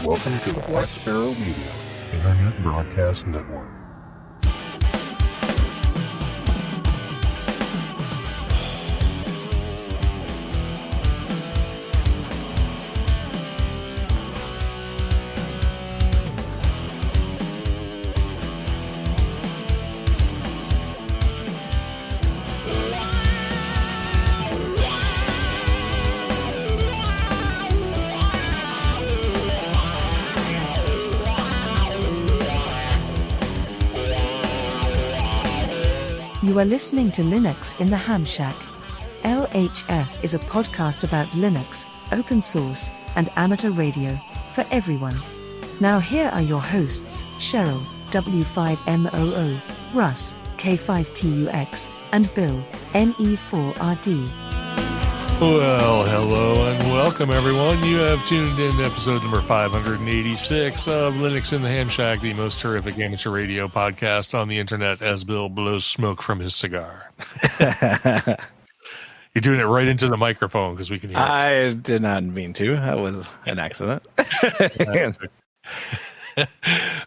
Welcome to the Black Sparrow Media Internet Broadcast Network. You are listening to Linux in the Ham Shack. LHS is a podcast about Linux, open source, and amateur radio, for everyone. Now here are your hosts, Cheryl, W5MOO, Russ, K5TUX, and Bill, NE4RD. Well, hello and welcome everyone. You have tuned in to episode number 586 of Linux in the Ham Shack, the most terrific amateur radio podcast on the internet as Bill blows smoke from his cigar. You're doing it right into the microphone because we can hear it. I did not mean to. That was an accident.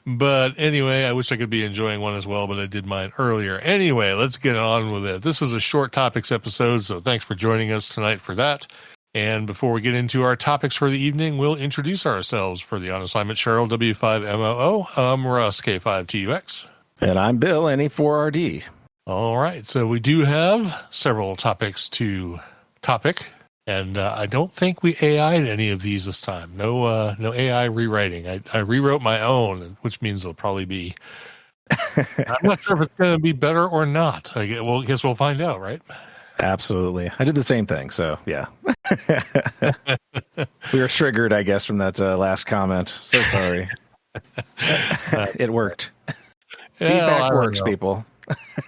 But anyway, I wish I could be enjoying one as well, but I did mine earlier. Anyway, let's get on with it. This is a short topics episode, so thanks for joining us tonight for that. And before we get into our topics for the evening, we'll introduce ourselves. For the On Assignment, Cheryl, W5MOO. I'm Russ, K5TUX. And I'm Bill, NE4RD. All right, so we do have several topics to topic. And I don't think we AI'd any of these this time. No AI rewriting. I rewrote my own, which means it'll probably be... I'm not sure if it's going to be better or not. I guess we'll find out, right? Absolutely. I did the same thing, so yeah. We were triggered, I guess, from that last comment. So sorry. It worked. Feedback works, people.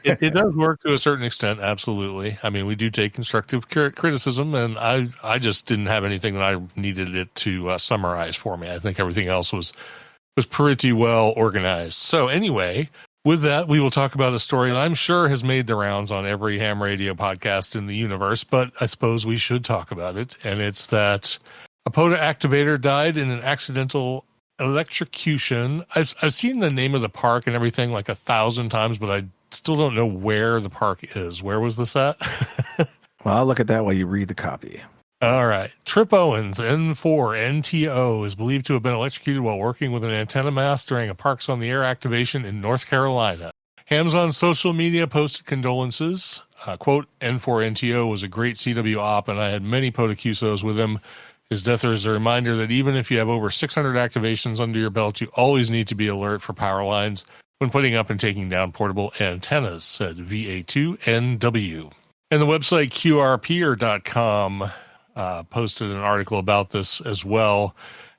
It does work to a certain extent, absolutely. I mean, we do take constructive criticism, and I just didn't have anything that I needed it to summarize for me. I think everything else was pretty well organized. So anyway, with that, we will talk about a story that I'm sure has made the rounds on every ham radio podcast in the universe, but I suppose we should talk about it. And it's that a POTA activator died in an accidental electrocution. I've seen the name of the park and everything like 1,000 times, but I still don't know where the park is. Where was this at? Well, I'll look at that while you read the copy. All right. Trip Owens, N4NTO, is believed to have been electrocuted while working with an antenna mast during a Parks on the Air activation in North Carolina. Hams on social media posted condolences. Quote, N4NTO was a great CW op, and I had many POTA QSOs with him. His death is a reminder that even if you have over 600 activations under your belt, you always need to be alert for power lines when putting up and taking down portable antennas, said VA2NW. And the website QRPer.com posted an article about this as well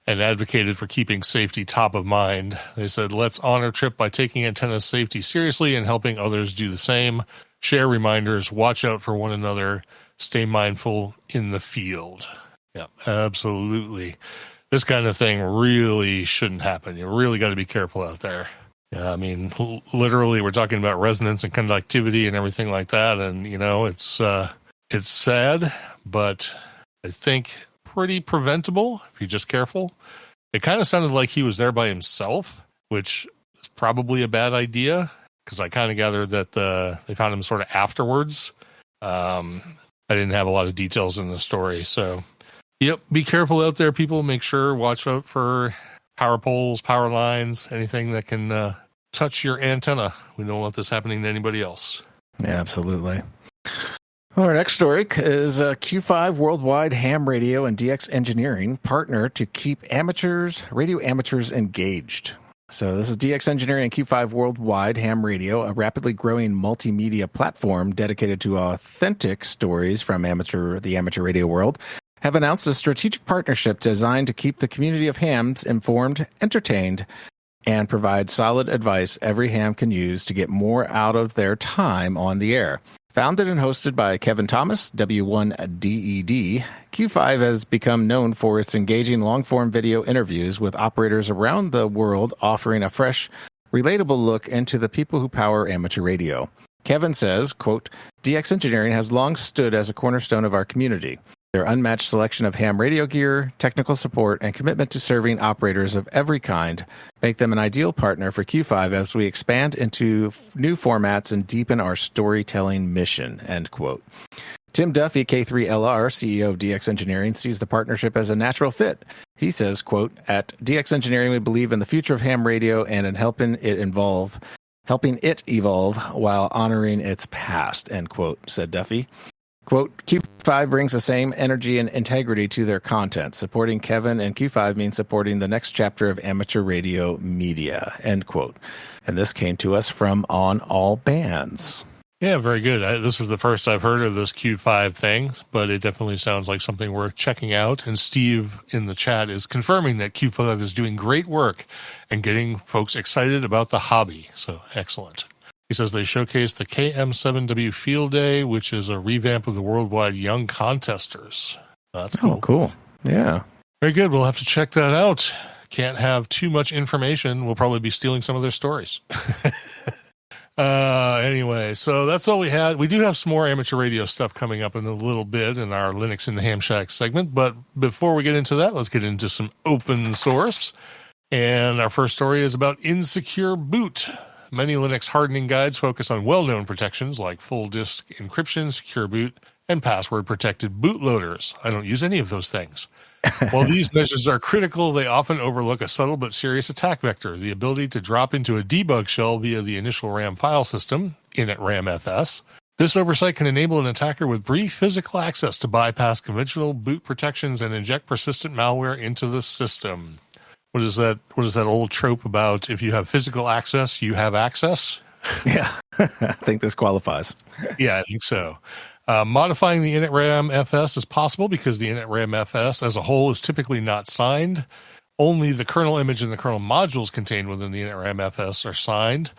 and advocated for keeping safety top of mind. They said, let's honor Trip by taking antenna safety seriously and helping others do the same. Share reminders, watch out for one another, stay mindful in the field. Yeah, absolutely. This kind of thing really shouldn't happen. You really got to be careful out there. Yeah, I mean, literally, we're talking about resonance and conductivity and everything like that. And, you know, it's sad, but I think pretty preventable if you're just careful. It kind of sounded like he was there by himself, which is probably a bad idea because I kind of gathered that they found him sort of afterwards. I didn't have a lot of details in the story. So, yep, be careful out there, people. Make sure, watch out for power poles, power lines, anything that can touch your antenna. We don't want this happening to anybody else. Yeah, absolutely. Well, our next story is Q5 Worldwide Ham Radio and DX Engineering partner to keep radio amateurs engaged. So this is DX Engineering and Q5 Worldwide Ham Radio, a rapidly growing multimedia platform dedicated to authentic stories from the amateur radio world, have announced a strategic partnership designed to keep the community of hams informed, entertained, and provide solid advice every ham can use to get more out of their time on the air. Founded and hosted by Kevin Thomas, W1DED, Q5 has become known for its engaging long-form video interviews with operators around the world, offering a fresh, relatable look into the people who power amateur radio. Kevin says, quote, DX Engineering has long stood as a cornerstone of our community. Their unmatched selection of ham radio gear, technical support, and commitment to serving operators of every kind make them an ideal partner for Q5 as we expand into new formats and deepen our storytelling mission, end quote. Tim Duffy, K3LR, CEO of DX Engineering, sees the partnership as a natural fit. He says, quote, "At DX Engineering, we believe in the future of ham radio and in helping it evolve while honoring its past," end quote, said Duffy. Quote, "Q5 brings the same energy and integrity to their content. Supporting Kevin and Q5 means supporting the next chapter of amateur radio media," end quote. And this came to us from On All Bands. Yeah, very good. This is the first I've heard of this Q5 thing, but it definitely sounds like something worth checking out. And Steve in the chat is confirming that Q5 is doing great work and getting folks excited about the hobby. So excellent. He says they showcase the KM7W Field Day, which is a revamp of the Worldwide Young Contesters. That's cool. Oh, cool. Yeah. Very good. We'll have to check that out. Can't have too much information. We'll probably be stealing some of their stories. Anyway, so that's all we had. We do have some more amateur radio stuff coming up in a little bit in our Linux in the Ham Shack segment. But before we get into that, let's get into some open source. And our first story is about Insecure Boot. Many Linux hardening guides focus on well-known protections like full disk encryption, secure boot, and password-protected bootloaders. I don't use any of those things. While these measures are critical, they often overlook a subtle but serious attack vector, the ability to drop into a debug shell via the initial RAM file system, initramfs. This oversight can enable an attacker with brief physical access to bypass conventional boot protections and inject persistent malware into the system. What is that old trope about if you have physical access, you have access? Yeah, I think this qualifies. Yeah, I think so. Modifying the initramfs is possible because the initramfs as a whole is typically not signed. Only the kernel image and the kernel modules contained within the initramfs are signed,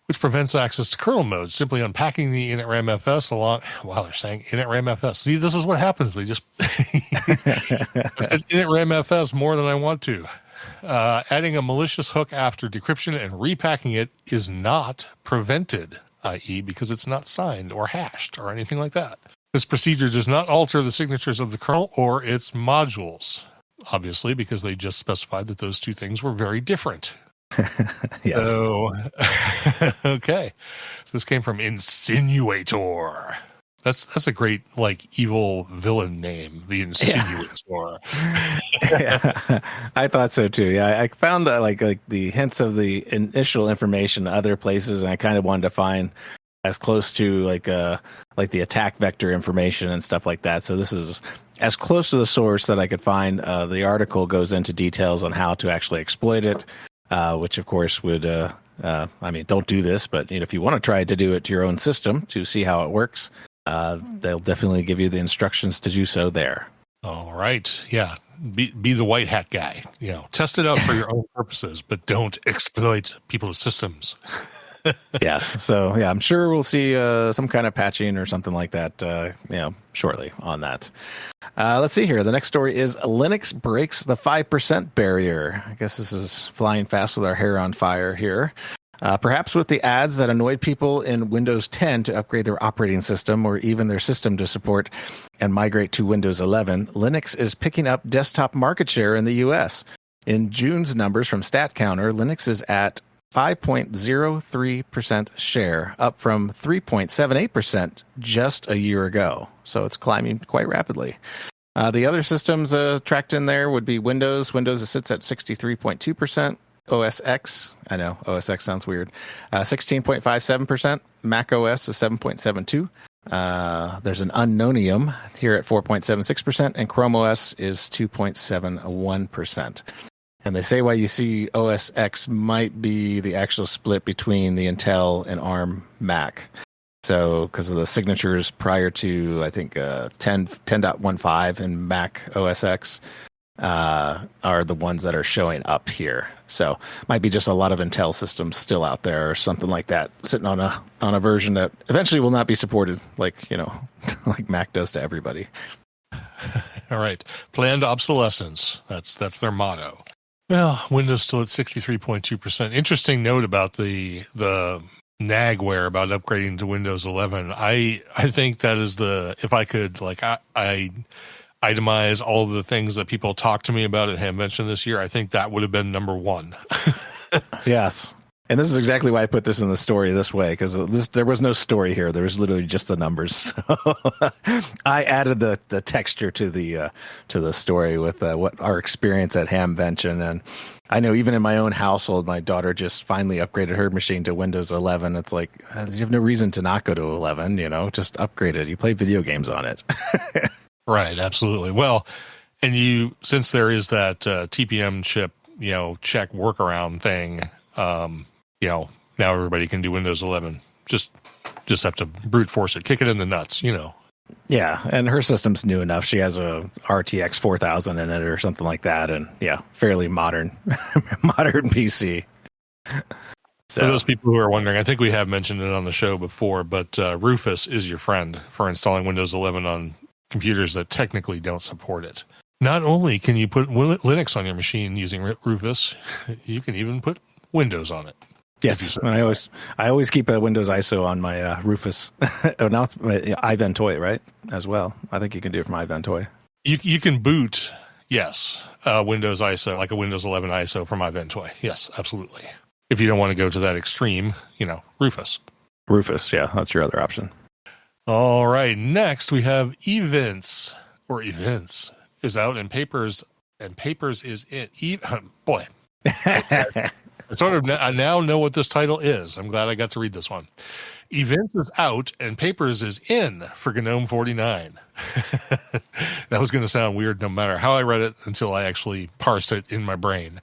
which prevents access to kernel mode. Simply unpacking the initramfs along... Wow, they're saying initramfs. See, this is what happens. They just... I've said initramfs more than I want to. Adding a malicious hook after decryption and repacking it is not prevented, i.e. because it's not signed or hashed or anything like that. This procedure does not alter the signatures of the kernel or its modules, obviously, because they just specified that those two things were very different. Yes. So, okay. So this came from Insinuator. That's a great, like, evil villain name, the Insinuator. Yeah, I thought so too. Yeah, I found like the hints of the initial information in other places, and I kind of wanted to find as close to like the attack vector information and stuff like that. So this is as close to the source that I could find. The article goes into details on how to actually exploit it, which of course would. Don't do this, but if you want to try to do it to your own system to see how it works. They'll definitely give you the instructions to do so there. All right. Yeah. Be the white hat guy. Test it out for your own purposes, but don't exploit people's systems. Yes. So, yeah, I'm sure we'll see some kind of patching or something like that, shortly on that. Let's see here. The next story is Linux breaks the 5% barrier. I guess this is flying fast with our hair on fire here. Perhaps with the ads that annoyed people in Windows 10 to upgrade their operating system or even their system to support and migrate to Windows 11, Linux is picking up desktop market share in the U.S. In June's numbers from StatCounter, Linux is at 5.03% share, up from 3.78% just a year ago. So it's climbing quite rapidly. The other systems tracked in there would be Windows. Windows sits at 63.2%. OS X, I know, OS X sounds weird, 16.57%. Mac OS is 7.72%. There's an Unknownium here at 4.76%, and Chrome OS is 2.71%. And they say why you see OS X might be the actual split between the Intel and ARM Mac. So, because of the signatures prior to, I think, 10.15 in Mac OS X, are the ones that are showing up here. So might be just a lot of Intel systems still out there or something like that, sitting on a version that eventually will not be supported, like like Mac does to everybody. All right, planned obsolescence. That's their motto. Well, Windows still at 63.2%. Interesting note about the nagware about upgrading to Windows 11. I think that is if I could, like, I itemize all of the things that people talked to me about at Hamvention this year, I think that would have been number one. Yes. And this is exactly why I put this in the story this way, because there was no story here. There was literally just the numbers. So I added the texture to the story with what our experience at Hamvention. And I know even in my own household, my daughter just finally upgraded her machine to Windows 11. It's like, you have no reason to not go to 11, just upgrade it. You play video games on it. Right, absolutely. Well, and since there is that TPM chip, check workaround thing, now everybody can do Windows 11. Just have to brute force it, kick it in the nuts, Yeah, and her system's new enough. She has a RTX 4000 in it or something like that, and yeah, fairly modern PC. So. For those people who are wondering, I think we have mentioned it on the show before, but Rufus is your friend for installing Windows 11 on computers that technically don't support it. Not only can you put Linux on your machine using Rufus, you can even put Windows on it. Yes, and I always keep a Windows ISO on my Rufus. Oh, now iVentoy, right? As well. I think you can do it from iVentoy. You can boot, yes, Windows ISO, like a Windows 11 ISO from iVentoy. Yes, absolutely. If you don't want to go to that extreme, Rufus. Rufus, yeah, that's your other option. All right, next we have evince, or events, is out, and papers is it. Boy. I now know what this title is. I'm glad I got to read this one. Events is out and Papers is in for GNOME 49. That was going to sound weird no matter how I read it until I actually parsed it in my brain.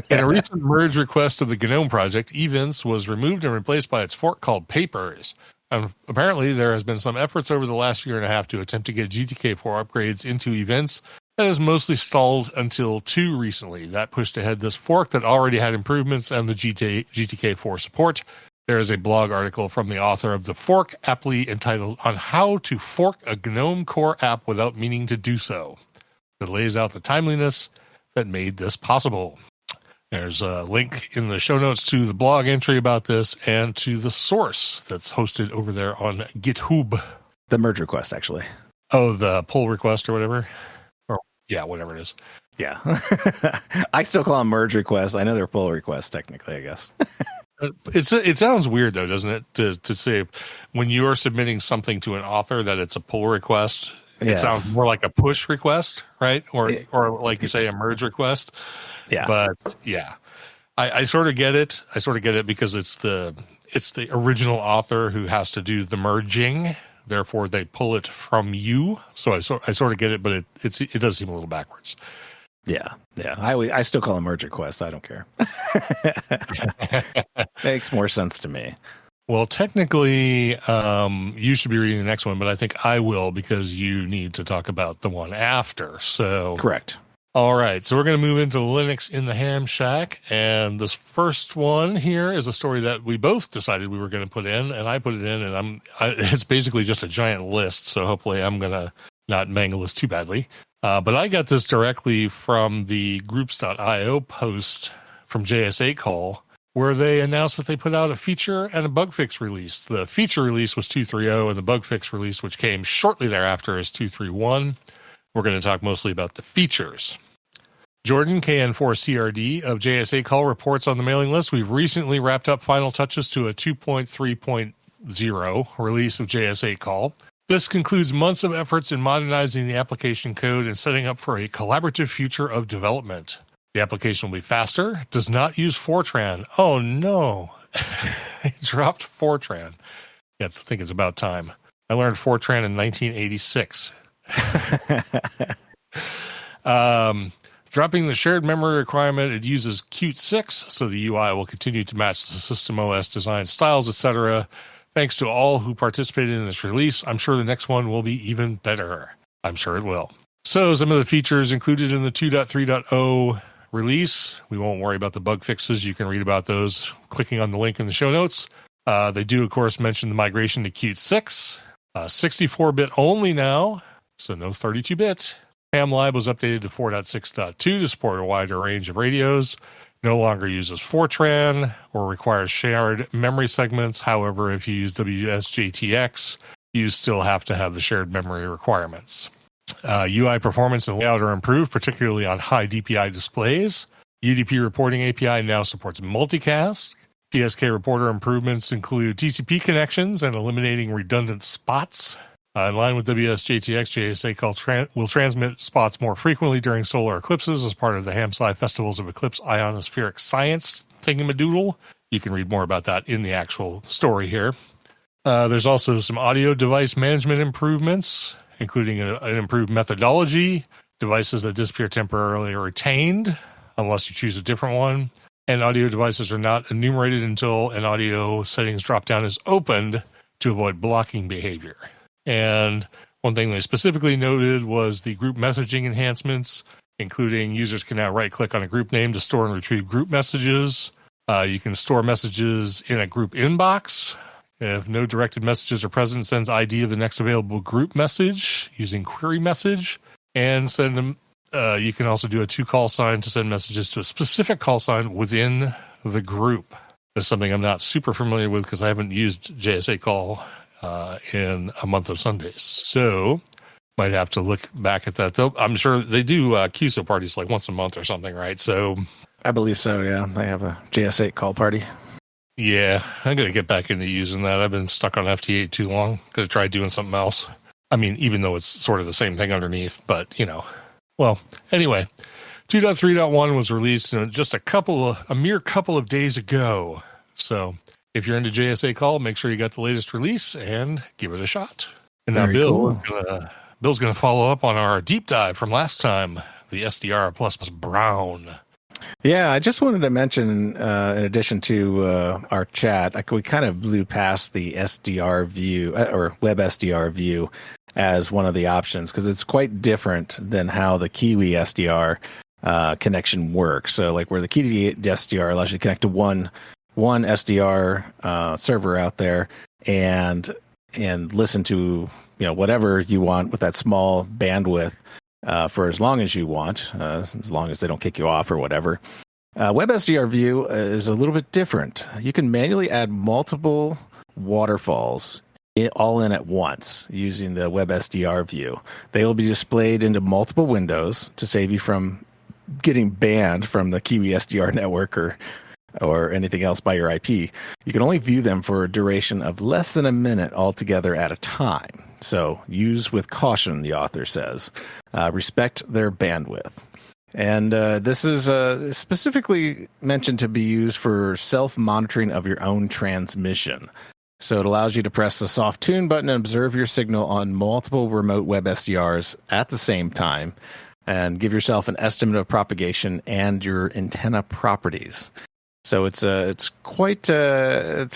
In a recent merge request of the GNOME project, Events was removed and replaced by its fork called Papers. Apparently, there has been some efforts over the last year and a half to attempt to get GTK4 upgrades into Events. That has mostly stalled until 2 recently. That pushed ahead this fork that already had improvements and the GTK4 support. There is a blog article from the author of the fork, aptly entitled On How to Fork a GNOME Core App Without Meaning to Do So, that lays out the timeliness that made this possible. There's a link in the show notes to the blog entry about this and to the source that's hosted over there on GitHub. The merge request, actually. Oh, the pull request or whatever? Yeah, whatever it is. Yeah. I still call them merge requests. I know they're pull requests, technically, I guess. It sounds weird, though, doesn't it? To say when you are submitting something to an author that it's a pull request, it sounds more like a push request, right? Or like you say, a merge request. Yeah. But yeah, I sort of get it. I sort of get it because it's the original author who has to do the merging. Therefore, they pull it from you. So I sort of get it, but it does seem a little backwards. Yeah. I still call them merge requests. I don't care. Makes more sense to me. Well, technically, you should be reading the next one, but I think I will because you need to talk about the one after. So correct. All right, so we're going to move into Linux in the Ham Shack, and this first one here is a story that we both decided we were going to put in, and I put it in, and it's basically just a giant list, so hopefully I'm going to not mangle this too badly. But I got this directly from the groups.io post from JSA Call, where they announced that they put out a feature and a bug fix release. The feature release was 2.3.0, and the bug fix release, which came shortly thereafter, is 2.3.1. We're going to talk mostly about the features. Jordan, KN4CRD of JSA Call, reports on the mailing list. We've recently wrapped up final touches to a 2.3.0 release of JSA Call. This concludes months of efforts in modernizing the application code and setting up for a collaborative future of development. The application will be faster, does not use Fortran. Oh no, it dropped Fortran. Yeah, I think it's about time. I learned Fortran in 1986. Dropping the shared memory requirement, it uses Qt 6, so the UI will continue to match the System OS design styles, etc. Thanks to all who participated in this release. I'm sure the next one will be even better. I'm sure it will. So some of the features included in the 2.3.0 release. We won't worry about the bug fixes. You can read about those clicking on the link in the show notes. They do, of course, mention the migration to Qt 6. 64-bit only now, so no 32-bit. HamLib was updated to 4.6.2 to support a wider range of radios. No longer uses Fortran or requires shared memory segments. However, if you use WSJTX, you still have to have the shared memory requirements. UI performance and layout are improved, particularly on high DPI displays. UDP reporting API now supports multicast. PSK reporter improvements include TCP connections and eliminating redundant spots. In line with WSJTX, JSA call will transmit spots more frequently during solar eclipses as part of the Ham-Sci Festivals of Eclipse Ionospheric Science thingamadoodle. You can read more about that in the actual story here. There's also some audio device management improvements, including an improved methodology. Devices that disappear temporarily are retained, unless you choose a different one. And audio devices are not enumerated until an audio settings dropdown is opened to avoid blocking behavior. And one thing they specifically noted was the group messaging enhancements, including users can now right-click on a group name to store and retrieve group messages. You can store messages in a group inbox. If no directed messages are present, sends ID of the next available group message using query message. And send them. You can also do a to-call sign to send messages to a specific call sign within the group. That's something I'm not super familiar with because I haven't used JSA call in a month of Sundays. So might have to look back at that. Though I'm sure they do QSO parties like once a month or something, right? So I believe so, yeah. They have a JS8 call party. Yeah, I'm going to get back into using that. I've been stuck on FT8 too long. Going to try doing something else. I mean, even though it's sort of the same thing underneath, but, you know. Well, anyway, 2.3.1 was released just a mere couple of days ago. So if you're into JSA call, make sure you got the latest release and give it a shot. And now Bill's going to follow up on our deep dive from last time, the SDR plus Brown. Yeah, I just wanted to mention, in addition to our chat, we kind of blew past the SDR view or web SDR view as one of the options because it's quite different than how the Kiwi SDR connection works. So, like where the Kiwi SDR allows you to connect to one SDR server out there and listen to whatever you want with that small bandwidth. For as long as you want, as long as they don't kick you off or whatever. WebSDR view is a little bit different. You can manually add multiple waterfalls all in at once using the WebSDR view. They will be displayed into multiple windows to save you from getting banned from the Kiwi SDR network or anything else by your IP. You can only view them for a duration of less than a minute altogether at a time. So use with caution, the author says. Respect their bandwidth. And this is specifically mentioned to be used for self-monitoring of your own transmission. So it allows you to press the soft tune button and observe your signal on multiple remote web SDRs at the same time and give yourself an estimate of propagation and your antenna properties. So it's quite a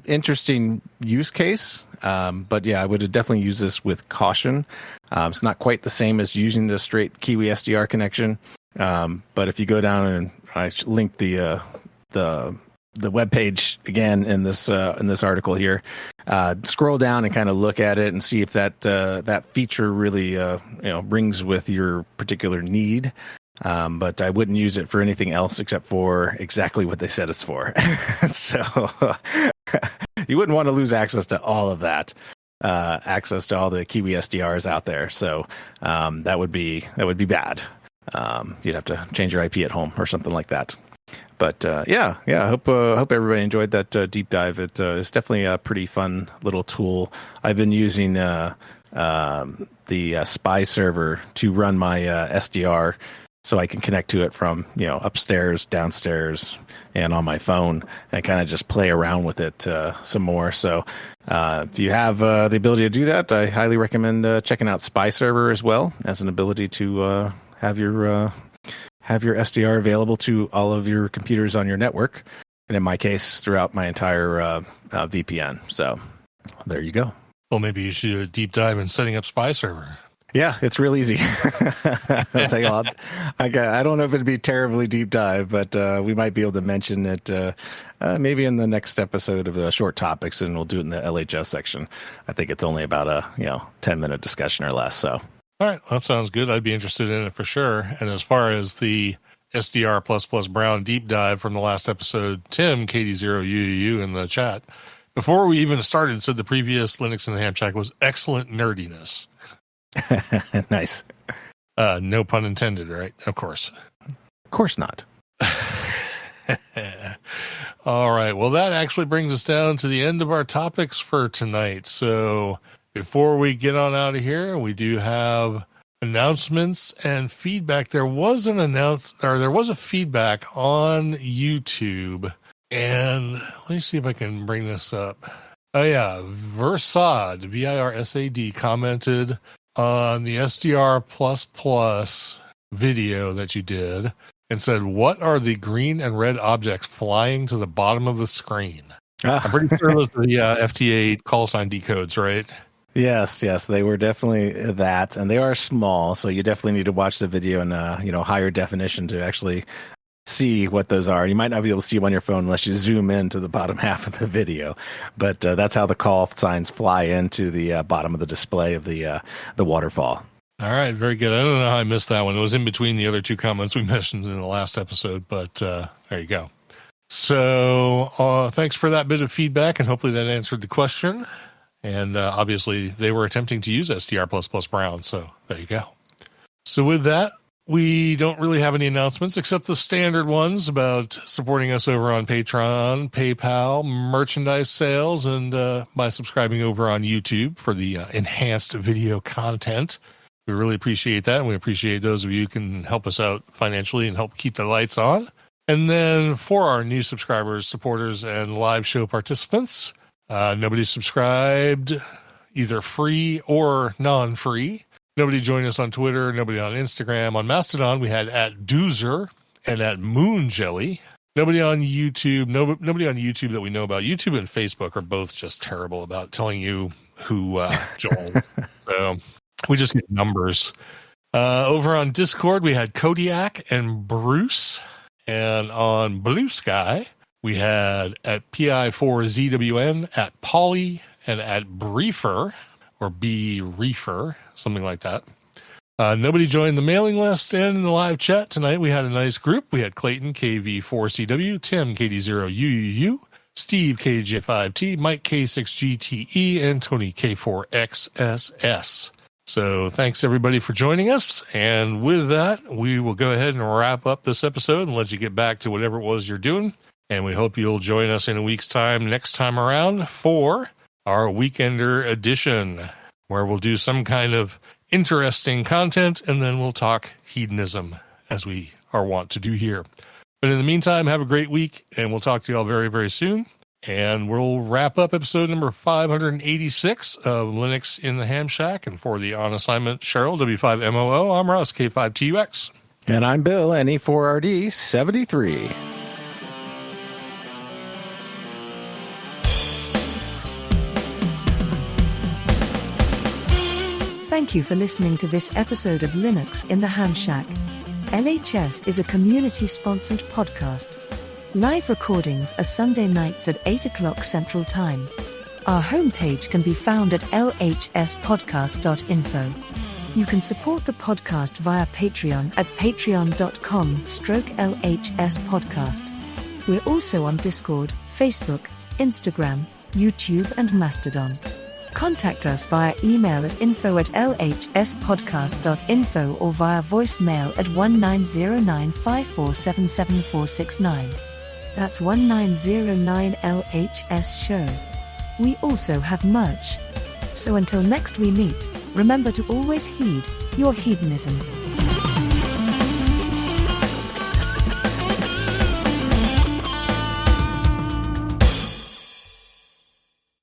interesting use case. But yeah, I would definitely use this with caution. It's not quite the same as using the straight Kiwi SDR connection. But if you go down and I linked the web page again in this article here, scroll down and kind of look at it and see if that feature really rings with your particular need. But I wouldn't use it for anything else except for exactly what they said it's for. So you wouldn't want to lose access to all of that, access to all the Kiwi SDRs out there. So that would be bad. You'd have to change your IP at home or something like that. But yeah. I hope everybody enjoyed that deep dive. It's definitely a pretty fun little tool. I've been using the Spy server to run my SDR. So I can connect to it from, upstairs, downstairs, and on my phone, and kind of just play around with it some more. So if you have the ability to do that, I highly recommend checking out Spy Server as well as an ability to have your SDR available to all of your computers on your network, and in my case, throughout my entire VPN. So there you go. Well, maybe you should do a deep dive in setting up Spy Server. Yeah, it's real easy. I don't know if it'd be terribly deep dive, but we might be able to mention it maybe in the next episode of Short Topics, and we'll do it in the LHS section. I think it's only about a 10-minute discussion or less. So, all right, that sounds good. I'd be interested in it for sure. And as far as the SDR++ Brown deep dive from the last episode, Tim KD0UU in the chat before we even started said the previous Linux in the Ham Shack was excellent nerdiness. Nice. No pun intended, right? Of course. Of course not. All right. Well, that actually brings us down to the end of our topics for tonight. So before we get on out of here, we do have announcements and feedback. There was a feedback on YouTube, and let me see if I can bring this up. Oh yeah, Versad, VIRSAD, commented on the SDR++ video that you did and said, "What are the green and red objects flying to the bottom of the screen?" I'm pretty sure those are the FTA call sign decodes, right? Yes, they were definitely that, and they are small, so you definitely need to watch the video in higher definition to actually see what those are. You might not be able to see them on your phone unless you zoom into the bottom half of the video, but that's how the call signs fly into the bottom of the display of the waterfall. All right, very good. I don't know how I missed that one. It was in between the other two comments we mentioned in the last episode, but there you go. So thanks for that bit of feedback, and hopefully that answered the question. And obviously, they were attempting to use SDR++ Brown, so there you go. So with that, we don't really have any announcements except the standard ones about supporting us over on Patreon, PayPal, merchandise sales, and by subscribing over on YouTube for the enhanced video content. We really appreciate that, and we appreciate those of you who can help us out financially and help keep the lights on. And then for our new subscribers, supporters, and live show participants, nobody subscribed, either free or non-free. Nobody joined us on Twitter, nobody on Instagram. On Mastodon, we had @Doozer and @Moonjelly. Nobody on YouTube, nobody on YouTube that we know about. YouTube and Facebook are both just terrible about telling you who joined. So we just get numbers. Over on Discord, we had Kodiak and Bruce. And on Blue Sky, we had @PI4ZWN, @Polly, and @Briefer, or B Reefer, something like that. Nobody joined the mailing list, and in the live chat tonight, we had a nice group. We had Clayton, KV4CW, Tim, KD0UUU, Steve, KJ5T, Mike, K6GTE, and Tony, K4XSS. So thanks, everybody, for joining us. And with that, we will go ahead and wrap up this episode and let you get back to whatever it was you're doing. And we hope you'll join us in a week's time next time around for our Weekender edition, where we'll do some kind of interesting content, and then we'll talk hedonism, as we are wont to do here. But in the meantime, have a great week, and we'll talk to you all very, very soon. And we'll wrap up episode number 586 of Linux in the Ham Shack. And for the On Assignment Cheryl, W5MOO, I'm Russ, K5TUX. And I'm Bill, NE4RD73. Thank you for listening to this episode of Linux in the Ham Shack. LHS is a community-sponsored podcast. Live recordings are Sunday nights at 8 o'clock Central Time. Our homepage can be found at lhspodcast.info. You can support the podcast via Patreon at patreon.com/LHS podcast. We're also on Discord, Facebook, Instagram, YouTube, and Mastodon. Contact us via email at info@lhspodcast.info or via voicemail at 190954777469. That's 1909 LHS show. We also have merch. So until next we meet, remember to always heed your hedonism.